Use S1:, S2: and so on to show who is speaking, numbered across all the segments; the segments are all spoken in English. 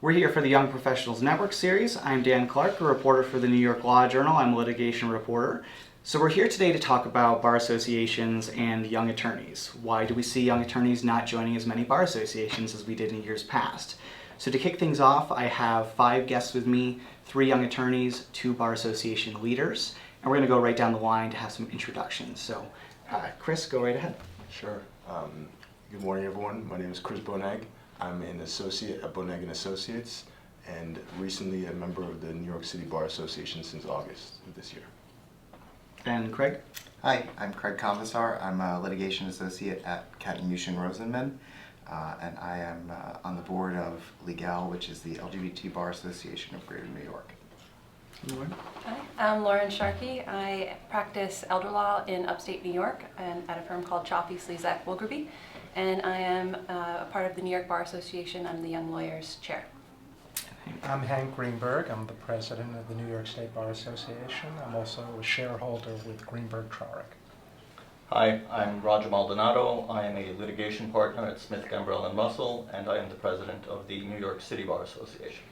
S1: We're here for the Young Professionals Network series. I'm Dan Clark, a reporter for the New York Law Journal. I'm a litigation reporter. So we're here today to talk about bar associations and young attorneys. Why do we see young attorneys not joining as many bar associations as we did in years past? So to kick things off, I have 5 guests with me, 3 young attorneys, 2 bar association leaders, and we're going to go right down the line to have some introductions. So Chris, go right ahead.
S2: Sure. Good morning, everyone. My name is Chris Boneg. I'm an associate at Boneg & Associates, and recently a member of the New York City Bar Association since August of this year.
S1: And Craig?
S3: Hi, I'm Craig Convasar. I'm a litigation associate at Katten Mueschen Rosenman, and I am on the board of Legal, which is the LGBT Bar Association of Greater New York.
S4: Hi, I'm Lauren Sharkey. I practice elder law in upstate New York and at a firm called Chaffee, Slezak, Wilgerby, and I am a part of the New York Bar Association. I'm the Young Lawyers Chair.
S5: I'm Hank Greenberg. I'm the president of the New York State Bar Association. I'm also a shareholder with Greenberg Trarick.
S6: Hi, I'm Roger Maldonado. I am a litigation partner at Smith, Gambrell & Russell, and I am the president of the New York City Bar Association.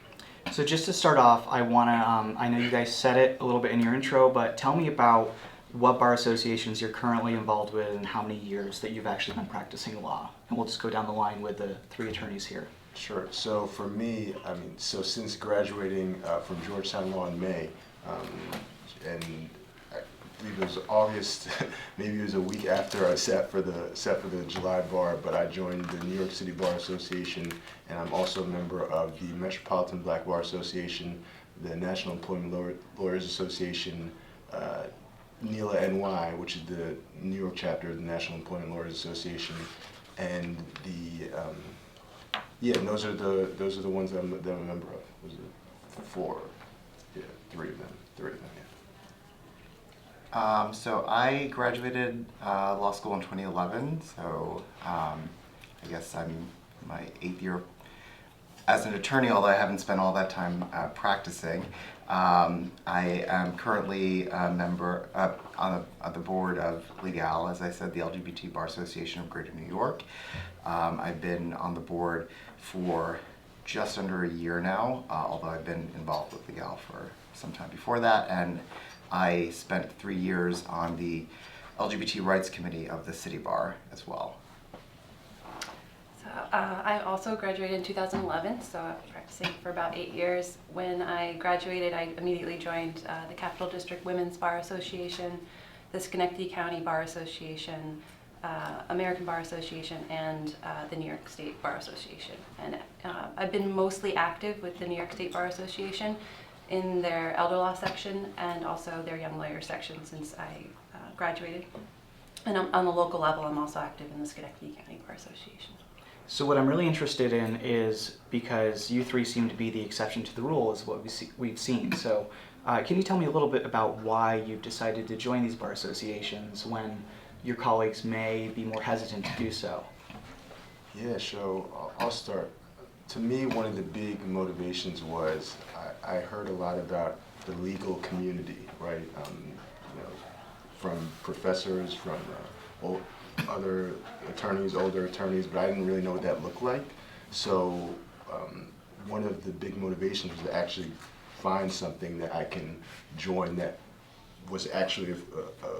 S1: So just to start off, I know you guys said it a little bit in your intro, but tell me about what bar associations you're currently involved with and how many years that you've actually been practicing law. And we'll just go down the line with the 3 attorneys here.
S2: Sure. So for me, since graduating from Georgetown Law in May, and I believe it was August, maybe it was a week after I sat for the July bar, but I joined the New York City Bar Association, and I'm also a member of the Metropolitan Black Bar Association, the National Employment Lawyers Association, NELA NY, which is the New York chapter of the National Employment Lawyers Association, and and those are the ones that I'm a member of. Those are 4, 3 of them, yeah.
S3: So I graduated law school in 2011, so I guess I'm my 8th year as an attorney, although I haven't spent all that time practicing. I am currently a member on the board of Legal, as I said, the LGBT Bar Association of Greater New York. I've been on the board for just under a year now, although I've been involved with Legal for some time before that, and I spent 3 years on the LGBT Rights Committee of the City Bar as well.
S4: So I also graduated in 2011, so I've been practicing for about 8 years. When I graduated, I immediately joined the Capital District Women's Bar Association, the Schenectady County Bar Association, American Bar Association, and the New York State Bar Association. And I've been mostly active with the New York State Bar Association in their elder law section and also their young lawyer section since I graduated. And on the local level, I'm also active in the Schenectady County Bar Association.
S1: So what I'm really interested in is, because you 3 seem to be the exception to the rule, is what we've seen. So can you tell me a little bit about why you've decided to join these bar associations when your colleagues may be more hesitant to do so?
S2: Yeah, so I'll start. To me, one of the big motivations was I heard a lot about the legal community, right? From professors, from other attorneys, older attorneys, but I didn't really know what that looked like. So one of the big motivations was to actually find something that I can join that was actually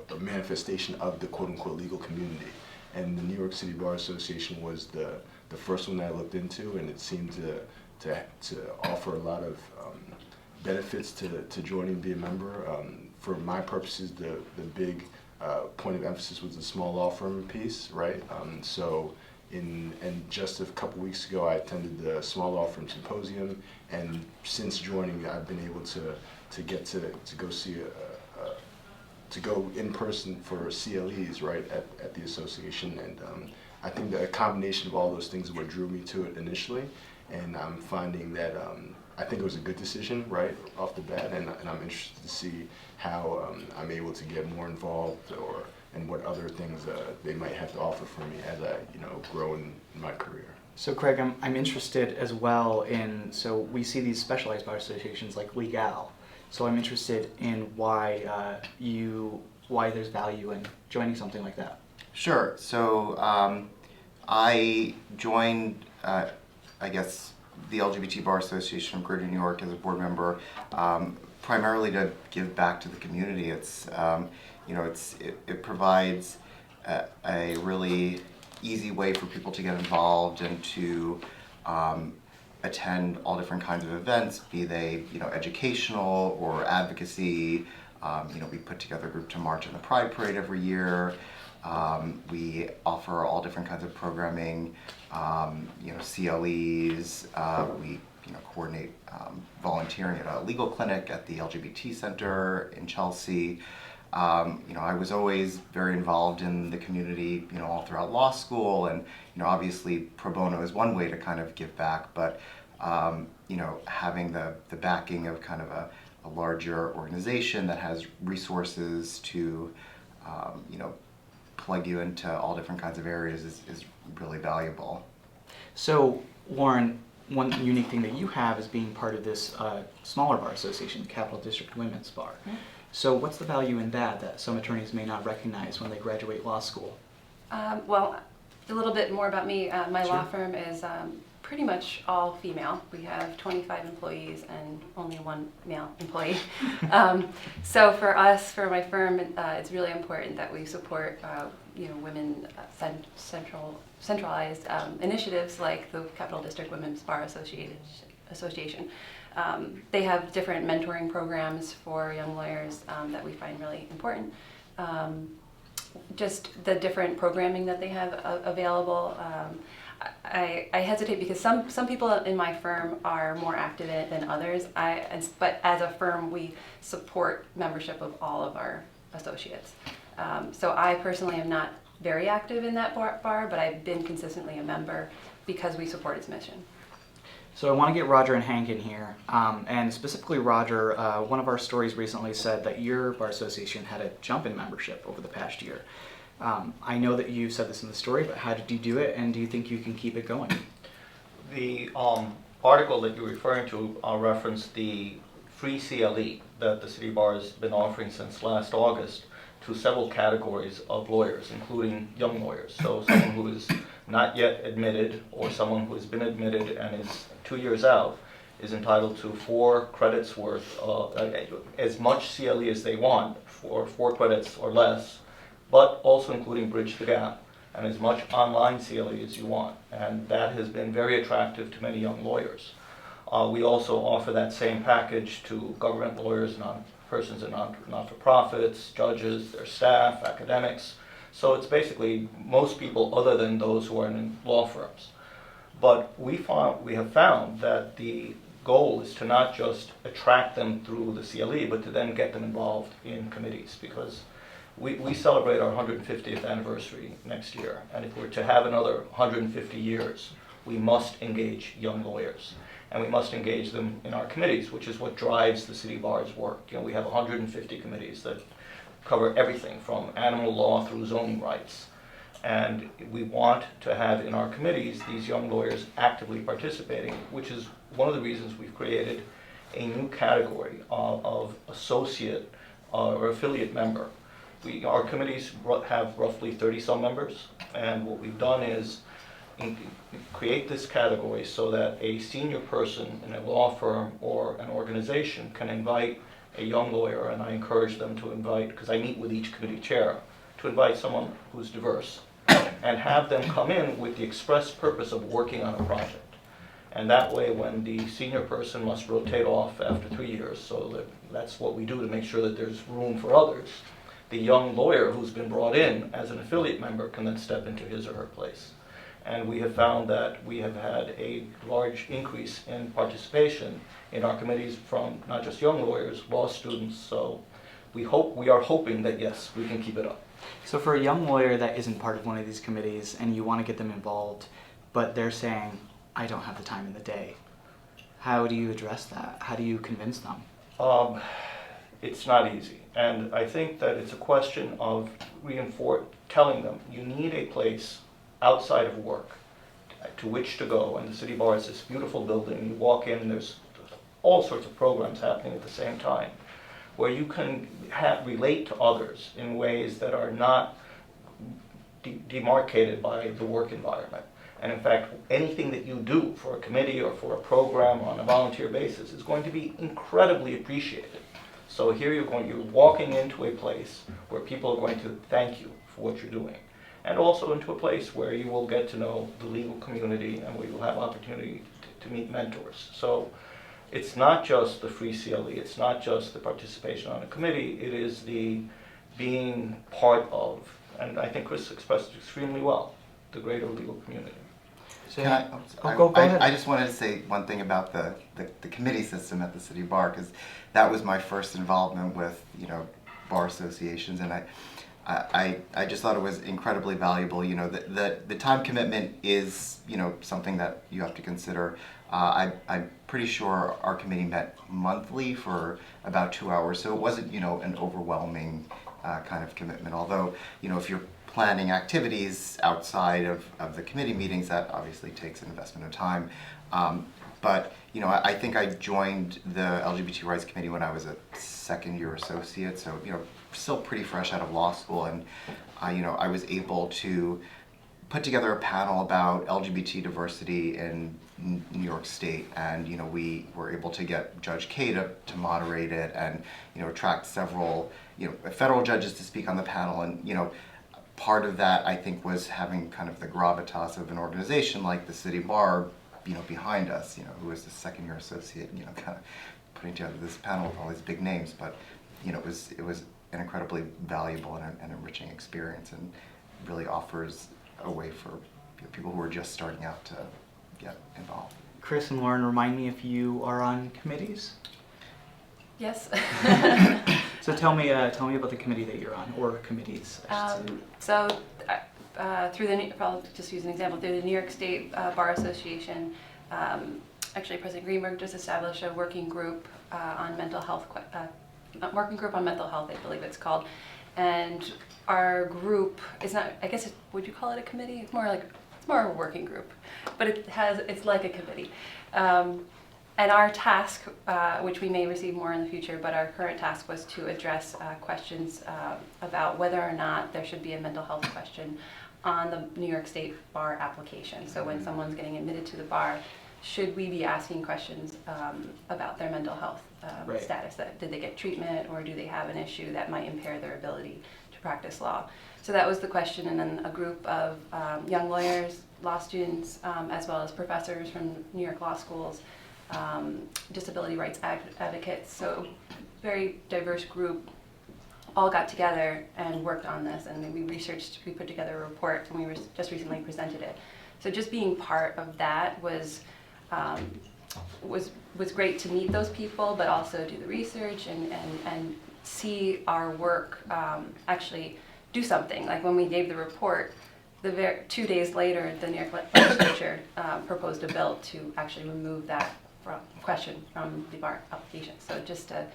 S2: a manifestation of the quote-unquote legal community. And the New York City Bar Association was the first one that I looked into, and it seemed to offer a lot of benefits to joining and be a member. For my purposes, the big point of emphasis was the small law firm piece, right? And just a couple weeks ago, I attended the Small Law Firm Symposium, and since joining, I've been able to get to go see to go in person for CLEs, right, at the association, and I think that a combination of all those things is what drew me to it initially, and I'm finding that I think it was a good decision, right, off the bat, and I'm interested to see how I'm able to get more involved and what other things they might have to offer for me as I grow in my career.
S1: So Craig, I'm interested as well so we see these specialized bar associations like Legal. So I'm interested in why there's value in joining something like that.
S3: Sure. So I joined, I guess, the LGBT Bar Association of Greater New York as a board member, primarily to give back to the community. It provides a really easy way for people to get involved and to attend all different kinds of events, be they educational or advocacy. We put together a group to march in the Pride Parade every year. We offer all different kinds of programming, CLEs. We coordinate volunteering at a legal clinic at the LGBT Center in Chelsea. I was always very involved in the community, all throughout law school, and obviously pro bono is one way to kind of give back, but having the backing of kind of a larger organization that has resources to plug you into all different kinds of areas is really valuable.
S1: So, Warren, one unique thing that you have is being part of this smaller bar association, the Capital District Women's Bar. Mm-hmm. So what's the value in that some attorneys may not recognize when they graduate law school?
S4: Well, a little bit more about me. My
S1: Sure.
S4: law firm is pretty much all female. We have 25 employees and only one male employee. So for us, for my firm, it's really important that we support women centralized initiatives like the Capital District Women's Bar Association. They have different mentoring programs for young lawyers that we find really important. Just the different programming that they have available. I hesitate because some people in my firm are more active in it than others. But as a firm, we support membership of all of our associates. So I personally am not very active in that bar, but I've been consistently a member because we support its mission.
S1: So I want to get Roger and Hank in here, and specifically Roger, one of our stories recently said that your bar association had a jump in membership over the past year. I know that you said this in the story, but how did you do it, and do you think you can keep it going?
S6: The article that you're referring to referenced the free CLE that the City Bar has been offering since last August to several categories of lawyers, including young lawyers. So someone who is not yet admitted or someone who has been admitted and is 2 years out is entitled to 4 credits worth, as much CLE as they want for 4 credits or less, but also including Bridge the Gap, and as much online CLE as you want. And that has been very attractive to many young lawyers. We also offer that same package to government lawyers, persons in not-for-profits, judges, their staff, academics. So it's basically most people other than those who are in law firms. But we have found that the goal is to not just attract them through the CLE, but to then get them involved in committees, because we celebrate our 150th anniversary next year, and if we're to have another 150 years, we must engage young lawyers, and we must engage them in our committees, which is what drives the City Bar's work. We have 150 committees that cover everything from animal law through zoning rights, and we want to have in our committees these young lawyers actively participating, which is one of the reasons we've created a new category of associate or affiliate member. Our committees have roughly 30-some members, and what we've done is create this category so that a senior person in a law firm or an organization can invite a young lawyer, and I encourage them to invite, because I meet with each committee chair, to invite someone who's diverse, and have them come in with the express purpose of working on a project. And that way, when the senior person must rotate off after 3 years, so that's what we do to make sure that there's room for others, the young lawyer who's been brought in as an affiliate member can then step into his or her place. And we have found that we have had a large increase in participation in our committees from not just young lawyers, law students. So we are hoping that, yes, we can keep it up.
S1: So for a young lawyer that isn't part of one of these committees and you want to get them involved, but they're saying, I don't have the time in the day, how do you address that? How do you convince them?
S6: It's not easy. And I think that it's a question of telling them, you need a place outside of work to which to go. And the City Bar is this beautiful building. You walk in and there's all sorts of programs happening at the same time, where you can relate to others in ways that are not demarcated by the work environment. And in fact, anything that you do for a committee or for a program on a volunteer basis is going to be incredibly appreciated. So here you're walking into a place where people are going to thank you for what you're doing. And also into a place where you will get to know the legal community and where you'll have opportunity to meet mentors. So it's not just the free CLE, it's not just the participation on a committee, it is the being part of, and I think Chris expressed it extremely well, the greater legal community.
S3: Can I,
S1: Go ahead.
S3: I just wanted to say one thing about the committee system at the city bar, because that was my first involvement with, you know, bar associations, and I just thought it was incredibly valuable. You know, the time commitment is, you know, something that you have to consider. I'm pretty sure our committee met monthly for about 2 hours, so it wasn't, you know, an overwhelming kind of commitment. Although, you know, if you're planning activities outside of the committee meetings, that obviously takes an investment of time. But, you know, I think I joined the LGBT Rights Committee when I was a second-year associate, so, you know, still pretty fresh out of law school, and, you know, I was able to put together a panel about LGBT diversity in New York State, and, you know, we were able to get Judge Kay to moderate it, and, you know, attract several, you know, federal judges to speak on the panel, and, you know, part of that, I think, was having kind of the gravitas of an organization like the City Bar, you know, behind us, you know, who was the second-year associate, you know, kind of putting together this panel with all these big names. But, you know, it was an incredibly valuable and enriching experience, and really offers a way for, you know, people who are just starting out to get involved.
S1: Chris and Lauren, remind me if you are on committees.
S4: Yes.
S1: So tell me about the committee that you're on, or committees. I should say.
S4: Through I'll just use an example, through the New York State Bar Association, actually President Greenberg just established a working group on mental health, I believe it's called. And our group is not, I guess, would you call it a committee? It's more a working group, but it's like a committee. And our task, which we may receive more in the future, but our current task was to address questions about whether or not there should be a mental health question on the New York State bar application. So when someone's getting admitted to the bar, should we be asking questions about their mental health
S1: Right.
S4: status? Did they get treatment, or do they have an issue that might impair their ability to practice law? So that was the question, and then a group of young lawyers, law students, as well as professors from New York law schools, disability rights advocates, so very diverse group, all got together and worked on this, and we put together a report, and we just recently presented it. So just being part of that was great to meet those people, but also do the research and see our work actually do something. Like when we gave the report, 2 days later, the New York legislature proposed a bill to actually remove that question from the bar application. So just to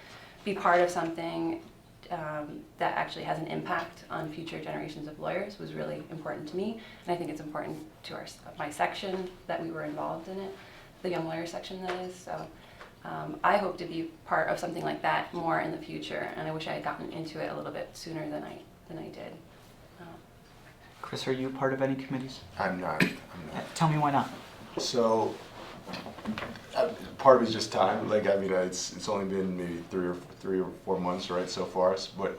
S4: be part of something that actually has an impact on future generations of lawyers was really important to me, and I think it's important to my section that we were involved in it, the young lawyer section, that is. So I hope to be part of something like that more in the future, and I wish I had gotten into it a little bit sooner than I did.
S1: Chris, are you part of any committees?
S2: I'm not.
S1: Tell me why not.
S2: So, part of it's just time. Like, I mean, it's only been maybe three or 4 months, right, so far. But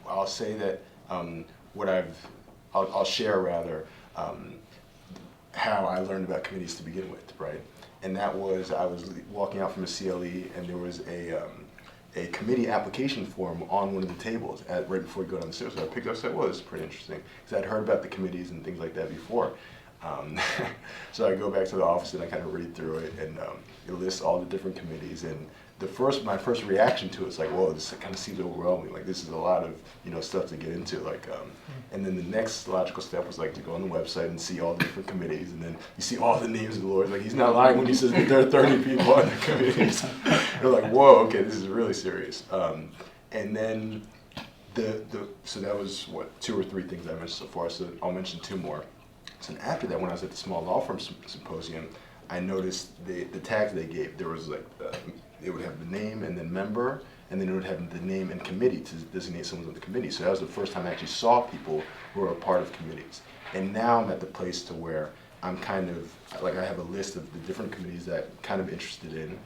S2: I'll say that I'll share rather how I learned about committees to begin with, right? And that was, I was walking out from a CLE, and there was a committee application form on one of the tables right before you go down the stairs. So I picked it up and said, well, this is pretty interesting, because I'd heard about the committees and things like that before. So I go back to the office and I kind of read through it, and it lists all the different committees. And my first reaction to it is like, whoa, this kind of seems overwhelming. Like, this is a lot of, you know, stuff to get into. Like, and then the next logical step was like to go on the website and see all the different committees, and then you see all the names of the lawyers. Like, he's not lying when he says that there are 30 people on the committees. You're like, whoa, okay, this is really serious. And then so that was what, 2 or 3 things I mentioned so far. So I'll mention 2 more. So after that, when I was at the small law firm symposium, I noticed the tags they gave. There was like, it would have the name and then member, and then it would have the name and committee to designate someone on the committee. So that was the first time I actually saw people who were a part of committees. And now I'm at the place to where I'm kind of, like I have a list of the different committees that I'm kind of interested in,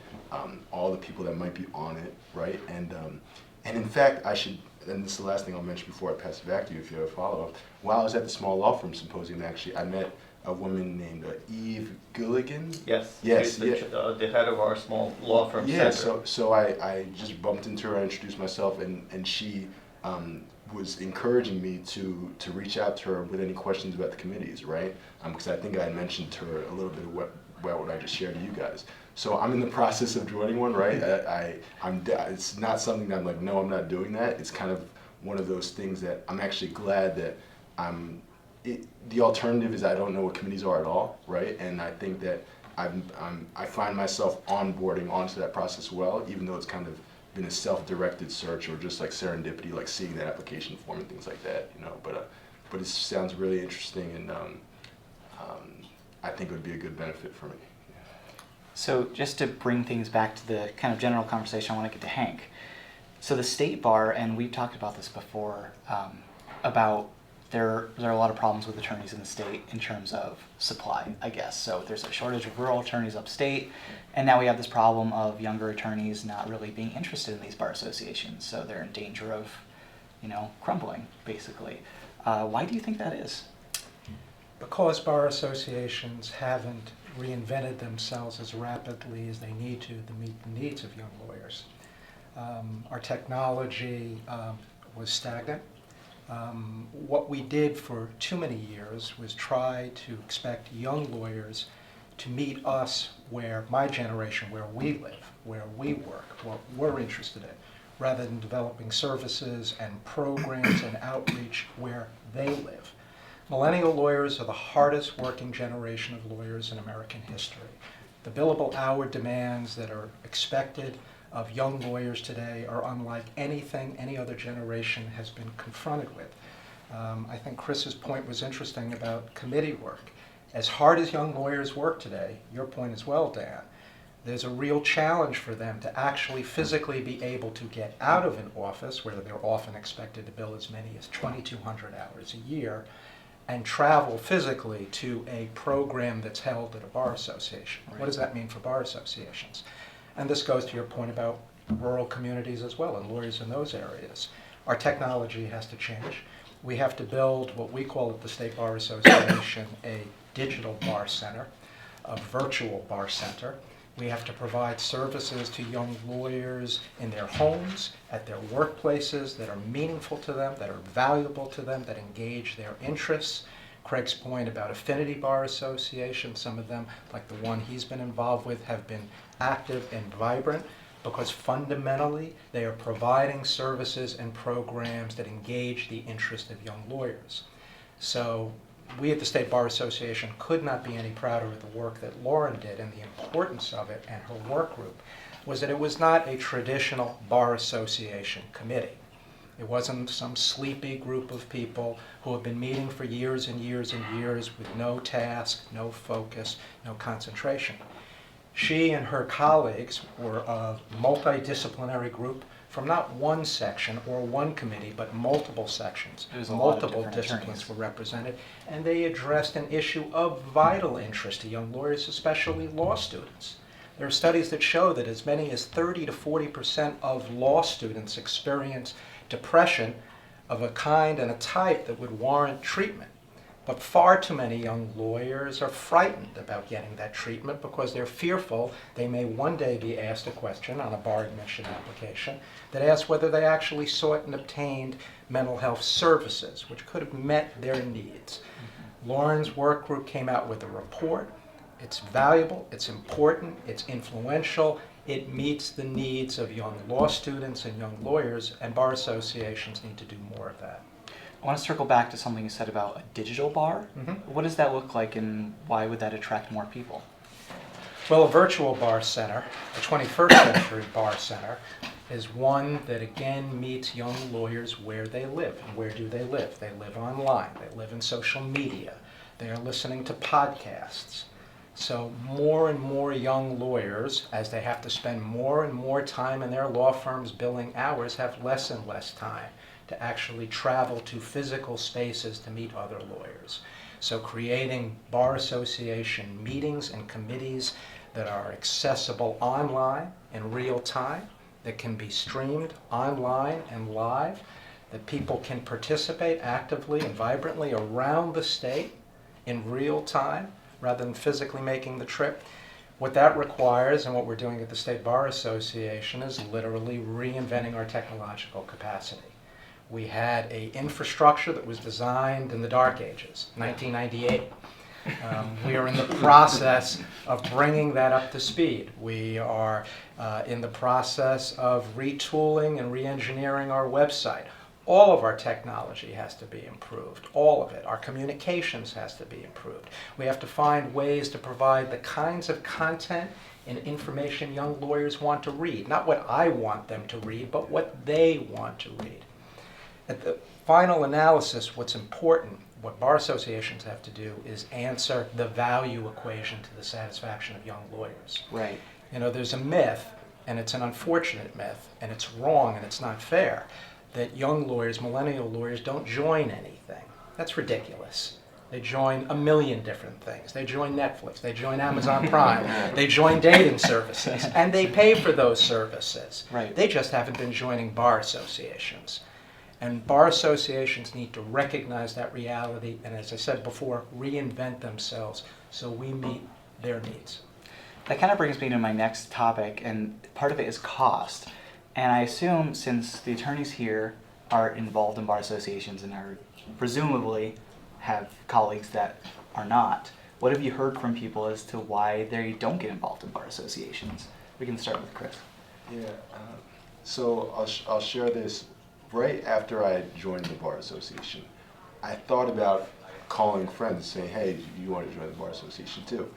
S2: all the people that might be on it, right? And in fact, I should, and this is the last thing I'll mention before I pass it back to you if you have a follow-up. While I was at the Small Law Firm Symposium, actually, I met a woman named Eve Gilligan.
S6: Yes.
S2: Yes,
S6: She's the head of our small law firm
S2: Yeah,
S6: center.
S2: so I just bumped into her, I introduced myself, and she was encouraging me to reach out to her with any questions about the committees, right? Because I think I had mentioned to her a little bit of what I just shared to you guys. So I'm in the process of joining one, right? It's not something that I'm like, no, I'm not doing that. It's kind of one of those things that I'm actually glad that the alternative is I don't know what committees are at all, right? And I think that I find myself onboarding onto that process well, even though it's kind of been a self-directed search or just like serendipity, like seeing that application form and things like that, you know. But it sounds really interesting, and I think it would be a good benefit for me.
S1: So just to bring things back to the kind of general conversation, I want to get to Hank. So the state bar, and we've talked about this before, about there are a lot of problems with attorneys in the state in terms of supply, I guess. So there's a shortage of rural attorneys upstate, and now we have this problem of younger attorneys not really being interested in these bar associations. So they're in danger of, crumbling, basically. Why do you think that is?
S5: Because bar associations haven't reinvented themselves as rapidly as they need to meet the needs of young lawyers. Our technology was stagnant. What we did for too many years was try to expect young lawyers to meet us where my generation, where we live, where we work, what we're interested in, rather than developing services and programs and outreach where they live. Millennial lawyers are the hardest working generation of lawyers in American history. The billable hour demands that are expected of young lawyers today are unlike anything any other generation has been confronted with. I think Chris's point was interesting about committee work. As hard as young lawyers work today, your point as well, Dan, there's a real challenge for them to actually physically be able to get out of an office where they're often expected to bill as many as 2,200 hours a year and travel physically to a program that's held at a bar association. Right. What does that mean for bar associations? And this goes to your point about rural communities as well and lawyers in those areas. Our technology has to change. We have to build what we call at the State Bar Association a digital bar center, a virtual bar center. We have to provide services to young lawyers in their homes, at their workplaces that are meaningful to them, that are valuable to them, that engage their interests. Craig's point about affinity bar associations, some of them, like the one he's been involved with, have been active and vibrant because fundamentally they are providing services and programs that engage the interest of young lawyers. So we at the State Bar Association could not be any prouder of the work that Lauren did, and the importance of it and her work group was that it was not a traditional bar association committee. It wasn't some sleepy group of people who have been meeting for years and years and years with no task, no focus, no concentration. She and her colleagues were a multidisciplinary group from not one section or one committee, but multiple sections. Multiple disciplines were represented, and they addressed an issue of vital interest to young lawyers, especially law students. There are studies that show that as many as 30 to 40% of law students experience depression of a kind and a type that would warrant treatment. But far too many young lawyers are frightened about getting that treatment because they're fearful they may one day be asked a question on a bar admission application that asks whether they actually sought and obtained mental health services, which could have met their needs. Lauren's work group came out with a report. It's valuable, it's important, it's influential, it meets the needs of young law students and young lawyers, and bar associations need to do more of that.
S1: I want to circle back to something you said about a digital bar. What does that look like, and why would that attract more people?
S5: Well, a virtual bar center, a 21st century bar center, is one that again meets young lawyers where they live. And where do they live? They live online. They live in social media. They are listening to podcasts. So more and more young lawyers, as they have to spend more and more time in their law firms billing hours, have less and less time to actually travel to physical spaces to meet other lawyers. So creating bar association meetings and committees that are accessible online in real time, that can be streamed online and live, that people can participate actively and vibrantly around the state in real time rather than physically making the trip. What that requires, and what we're doing at the State Bar Association, is literally reinventing our technological capacity. We had an infrastructure that was designed in the dark ages, 1998. We are in the process of bringing that up to speed. We are in the process of retooling and re-engineering our website. All of our technology has to be improved, all of it. Our communications has to be improved. We have to find ways to provide the kinds of content and information young lawyers want to read. Not what I want them to read, but what they want to read. At the final analysis, what's important, what bar associations have to do, is answer the value equation to the satisfaction of young lawyers.
S1: Right.
S5: You know, there's a myth, and it's an unfortunate myth, and it's wrong and it's not fair, that young lawyers, millennial lawyers, don't join anything. That's ridiculous. They join a million different things. They join Netflix, they join Amazon Prime, they join dating services, and they pay for those services.
S1: Right.
S5: They just haven't been joining bar associations. And bar associations need to recognize that reality and, as I said before, reinvent themselves so we meet their needs.
S1: That kind of brings me to my next topic, and part of it is cost. And I assume, since the attorneys here are involved in bar associations and are presumably have colleagues that are not, what have you heard from people as to why they don't get involved in bar associations? We can start with Chris.
S2: Yeah, so I'll share this. Right after I joined the Bar Association, I thought about calling friends and saying, hey, you want to join the Bar Association too?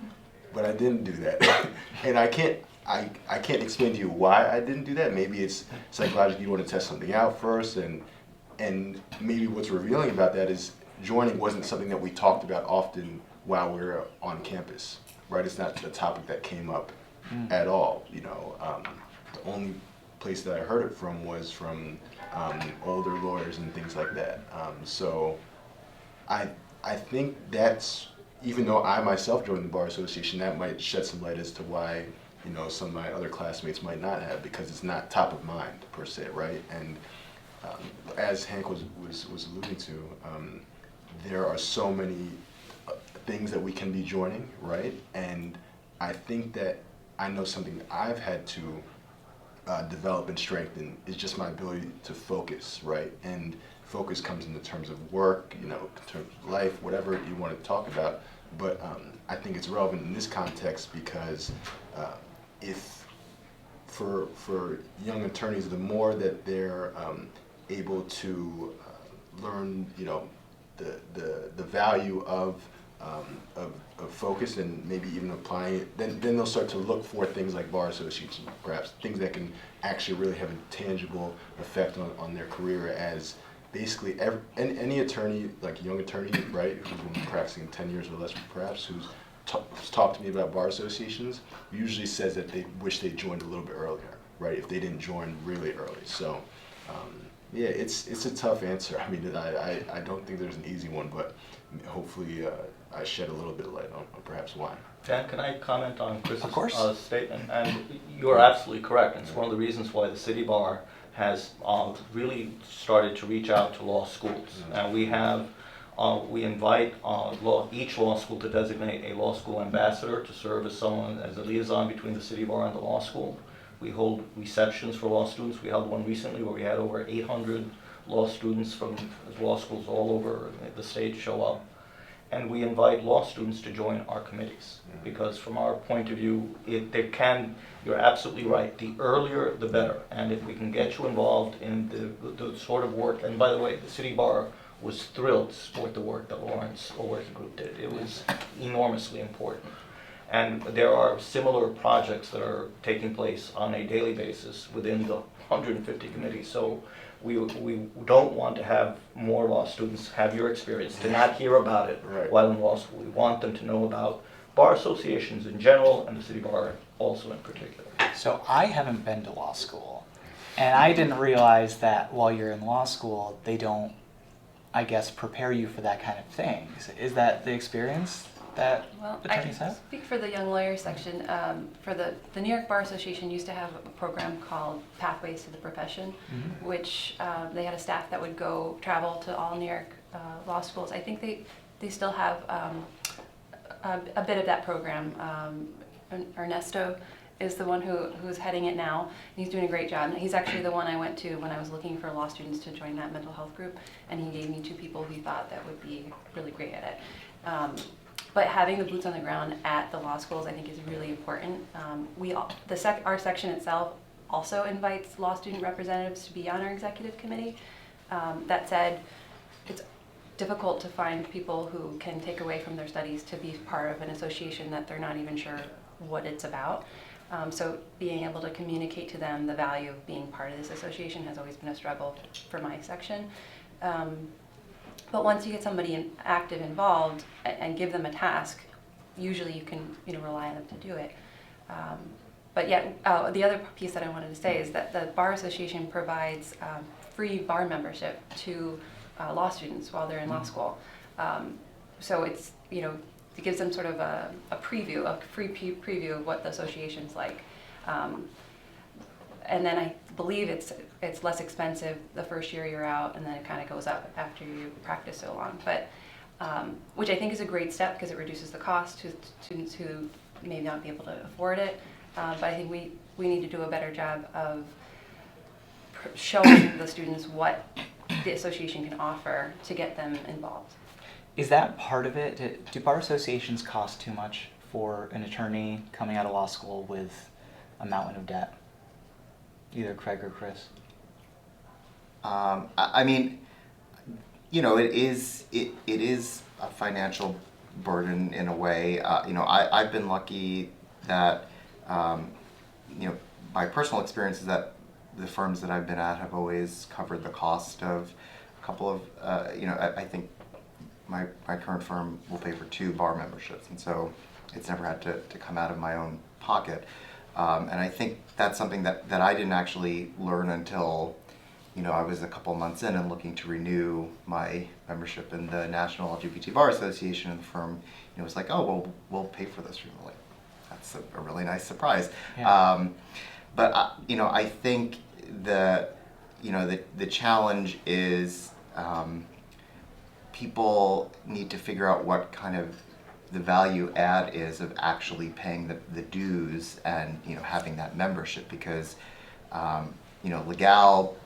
S2: But I didn't do that. And I can't explain to you why I didn't do that. Maybe it's psychologically you want to test something out first, and maybe what's revealing about that is joining wasn't something that we talked about often while we were on campus, right? It's not the topic that came up at all, you know. The only place that I heard it from was from older lawyers and things like that. So I think that's, even though I myself joined the Bar Association, that might shed some light as to why, you know, some of my other classmates might not have, because it's not top of mind per se, right? And as Hank was alluding to, there are so many things that we can be joining, right? And I think that I know something I've had to develop and strengthen is just my ability to focus, right? And focus comes in the terms of work, you know, in terms of life, whatever you want to talk about. But I think it's relevant in this context because if for young attorneys, the more that they're able to learn, you know, the value of focus and maybe even applying it, then they'll start to look for things like bar associations, perhaps things that can actually really have a tangible effect on their career. As basically any attorney, like a young attorney, right, who's been practicing 10 years or less perhaps, who's talked to me about bar associations, usually says that they wish they joined a little bit earlier, right, if they didn't join really early. So yeah, it's a tough answer. I mean, I don't think there's an easy one, but hopefully I shed a little bit of light on perhaps why.
S6: Dan, can I comment on Chris's
S1: Of course.
S6: Statement? And you're absolutely correct. It's one of the reasons why the City Bar has really started to reach out to law schools. And we invite each law school to designate a law school ambassador to serve as someone, as a liaison between the City Bar and the law school. We hold receptions for law students. We held one recently where we had over 800 law students from law schools all over the state show up. And we invite law students to join our committees, because from our point of view, you're absolutely right, the earlier the better. And if we can get you involved in the sort of work, and by the way, the City Bar was thrilled to support the work that Lawrence, a working group, did. It was enormously important. And there are similar projects that are taking place on a daily basis within the 150 committees. So we don't want to have more law students have your experience, to not hear about it
S2: Right.
S6: while in law school. We want them to know about bar associations in general and the City Bar also in particular.
S1: So I haven't been to law school, and I didn't realize that while you're in law school, they don't I guess, prepare you for that kind of thing. Is that the experience that
S4: Well, I
S1: attorneys
S4: can
S1: have?
S4: speak for the young lawyers section. For the New York Bar Association used to have a program called Pathways to the Profession, which they had a staff that would go travel to all New York law schools. I think they still have a bit of that program. Ernesto is the one who's heading it now. And he's doing a great job. He's actually the one I went to when I was looking for law students to join that mental health group, and he gave me 2 people who he thought that would be really great at it. But having the boots on the ground at the law schools, I think, is really important. Our section itself also invites law student representatives to be on our executive committee. That said, it's difficult to find people who can take away from their studies to be part of an association that they're not even sure what it's about. So being able to communicate to them the value of being part of this association has always been a struggle for my section. But once you get somebody active involved and give them a task, usually you can rely on them to do it. But yeah, the other piece that I wanted to say is that the Bar Association provides free bar membership to law students while they're in law school. So it's, it gives them sort of a preview, a free preview of what the association's like. And then I believe it's less expensive the first year you're out, and then it kind of goes up after you practice so long. But which I think is a great step because it reduces the cost to students who may not be able to afford it. But I think we need to do a better job of showing the students what the association can offer to get them involved.
S1: Is that part of it? Do bar associations cost too much for an attorney coming out of law school with a mountain of debt? Either Craig or Chris.
S3: I mean, it is a financial burden in a way. I've been lucky that, my personal experience is that the firms that I've been at have always covered the cost of a couple of, I think my current firm will pay for 2 bar memberships, and so it's never had to come out of my own pocket. And I think that's something that I didn't actually learn until, I was a couple months in and looking to renew my membership in the National LGBT Bar Association, and the firm, was like, oh, well, we'll pay for this. You're like, that's a really nice surprise.
S1: Yeah.
S3: But I think the challenge is people need to figure out what kind of the value add is of actually paying the dues and having that membership, because Legal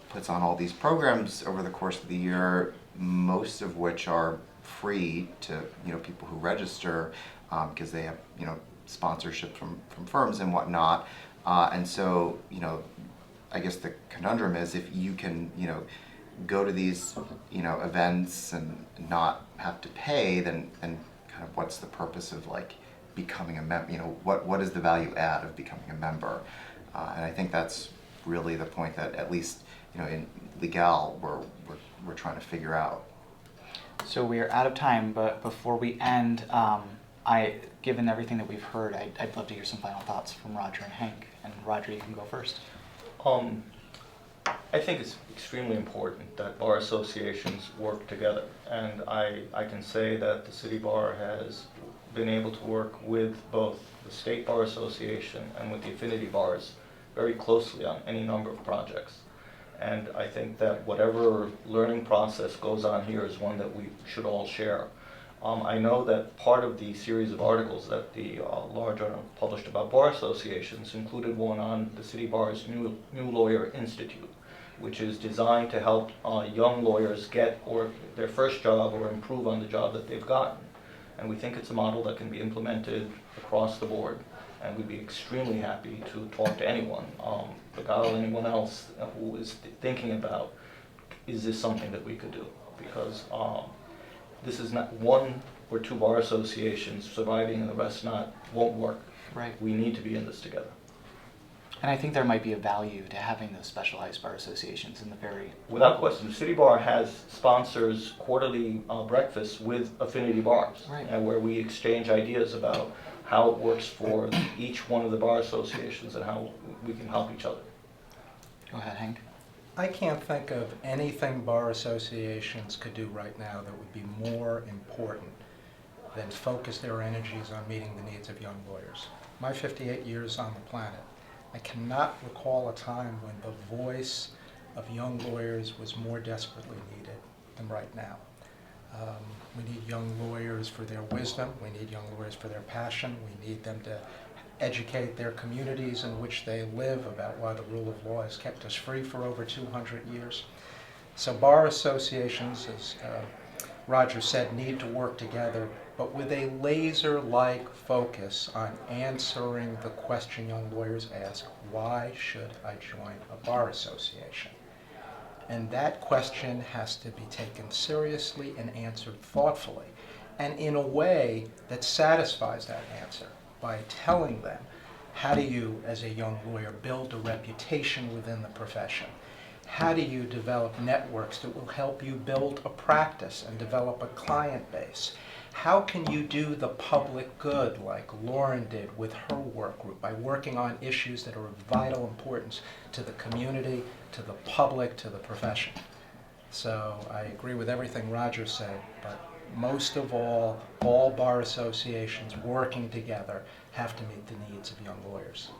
S3: puts on all these programs over the course of the year, most of which are free to people who register because they have sponsorship from firms and whatnot, and so I guess the conundrum is if you can go to these events and not have to pay, then kind of what's the purpose of becoming a member? What is the value add of becoming a member? And I think that's really the point that at least in Legal we're trying to figure out.
S1: So we are out of time, but before we end, given everything that we've heard, I'd love to hear some final thoughts from Roger and Hank. And Roger, you can go first.
S6: I think it's extremely important that bar associations work together, and I can say that the City Bar has been able to work with both the State Bar Association and with the affinity bars very closely on any number of projects. And I think that whatever learning process goes on here is one that we should all share. I know that part of the series of articles that the Law Journal published about bar associations included one on the City Bar's New Lawyer Institute, which is designed to help young lawyers get their first job or improve on the job that they've gotten. And we think it's a model that can be implemented across the board, and we'd be extremely happy to talk to anyone, anyone else who is thinking about, is this something that we could do? Because this is not 1 or 2 bar associations surviving and the rest not, won't work.
S1: Right.
S6: We need to be in this together.
S1: And I think there might be a value to having those specialized bar associations in the very...
S6: Without question, the City Bar sponsors quarterly breakfasts with affinity bars,
S1: Right.
S6: and where we exchange ideas about how it works for each one of the bar associations and how we can help each other.
S1: Go ahead, Hank.
S5: I can't think of anything bar associations could do right now that would be more important than focus their energies on meeting the needs of young lawyers. My 58 years on the planet, I cannot recall a time when the voice of young lawyers was more desperately needed than right now. We need young lawyers for their wisdom. We need young lawyers for their passion. We need them to educate their communities in which they live about why the rule of law has kept us free for over 200 years. So bar associations, as Roger said, need to work together, but with a laser-like focus on answering the question young lawyers ask, why should I join a bar association? And that question has to be taken seriously and answered thoughtfully, and in a way that satisfies that answer by telling them, how do you, as a young lawyer, build a reputation within the profession? How do you develop networks that will help you build a practice and develop a client base? How can you do the public good like Lauren did with her work group by working on issues that are of vital importance to the community, to the public, to the profession? So I agree with everything Roger said, but most of all bar associations working together have to meet the needs of young lawyers.